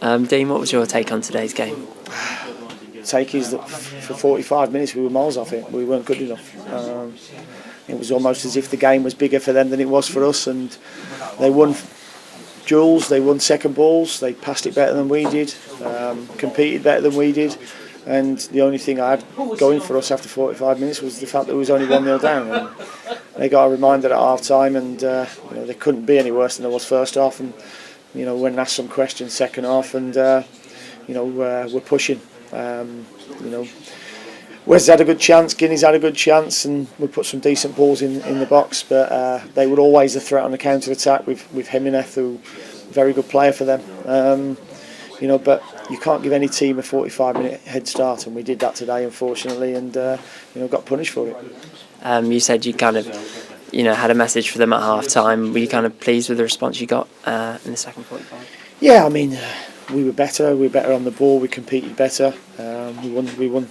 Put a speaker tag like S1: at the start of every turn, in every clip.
S1: Dean, what was your take on today's game?
S2: Take is that for 45 minutes we were miles off it. We weren't good enough. It was almost as if the game was bigger for them than it was for us, and they won duels, they won second balls, they passed it better than we did, competed better than we did, and the only thing I had going for us after 45 minutes was the fact that it was only 1-0 down. And they got a reminder at half time, and they couldn't be any worse than it was first half, and when asked some questions second half, and we're pushing. Wes had a good chance, Guinea's had a good chance, and we put some decent balls in the box, but they were always a threat on the counter attack with Jimenez, who a very good player for them. But you can't give any team a 45-minute head start, and we did that today, unfortunately, and got punished for it.
S1: You said you kind of had a message for them at half time. Were you kind of pleased with the response you got in the second 45?
S2: Yeah, I mean, we were better. We were better on the ball. We competed better. We won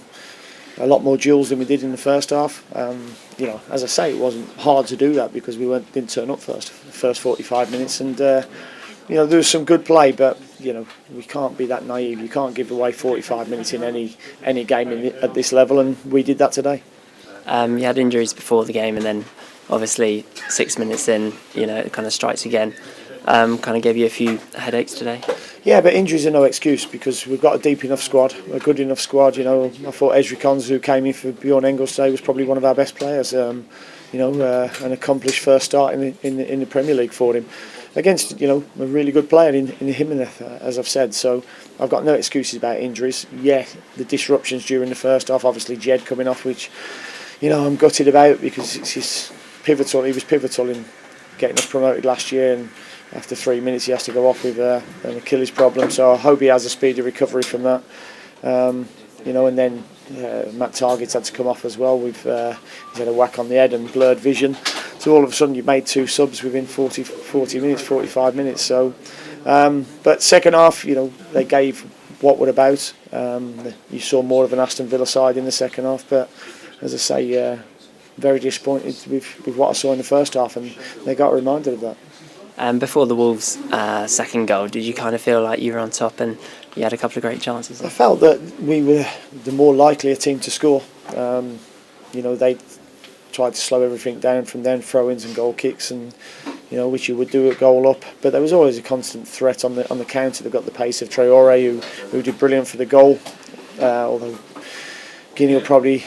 S2: a lot more duels than we did in the first half. As I say, it wasn't hard to do that because we didn't turn up the first 45 minutes, and there was some good play, but we can't be that naive. You can't give away 45 minutes in any game at this level, and we did that today.
S1: You had injuries before the game, and then obviously 6 minutes in, it kind of strikes again. Kind of gave you a few headaches today.
S2: Yeah, but injuries are no excuse because we've got a deep enough squad, a good enough squad. I thought Ezri Konza, who came in for Bjorn Engels today, was probably one of our best players. An accomplished first start in the Premier League for him against a really good player in Jimenez, as I've said. So I've got no excuses about injuries. Yeah, the disruptions during the first half, obviously Jed coming off, which I'm gutted about because it's pivotal. He was pivotal in getting us promoted last year, and after 3 minutes he has to go off with an Achilles problem, so I hope he has a speedy recovery from that. And then Matt Targett's had to come off as well. He's had a whack on the head and blurred vision, so all of a sudden you've made 2 subs within 40 minutes, 45 minutes. So, but second half, they gave what we're about. You saw more of an Aston Villa side in the second half, but as I say, very disappointed with what I saw in the first half, and they got reminded of that.
S1: Before the Wolves' second goal, did you kind of feel like you were on top and you had a couple of great chances?
S2: I felt that we were the more likely team to score. They tried to slow everything down from then, throw-ins and goal kicks, and which you would do at goal up. But there was always a constant threat on the counter. They've got the pace of Traore, who did brilliant for the goal. Although Guinea will probably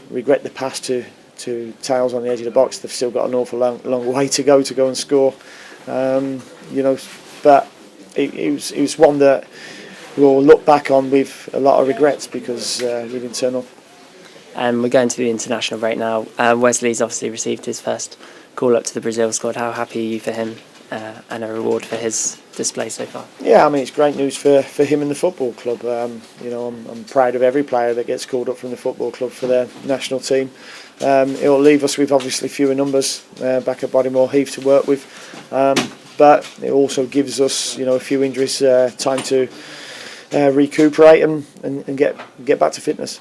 S2: regret the pass to Tails on the edge of the box. They've still got an awful long way to go and score. But it was one that we'll look back on with a lot of regrets because we didn't turn up.
S1: We're going to the international break now. Wesley's obviously received his first call up to the Brazil squad. How happy are you for him and a reward for his display so far?
S2: Yeah, I mean, it's great news for him and the football club. I'm proud of every player that gets called up from the football club for their national team. It'll leave us with obviously fewer numbers back at Bodymore Heath to work with, but it also gives us a few injuries time to recuperate and get back to fitness.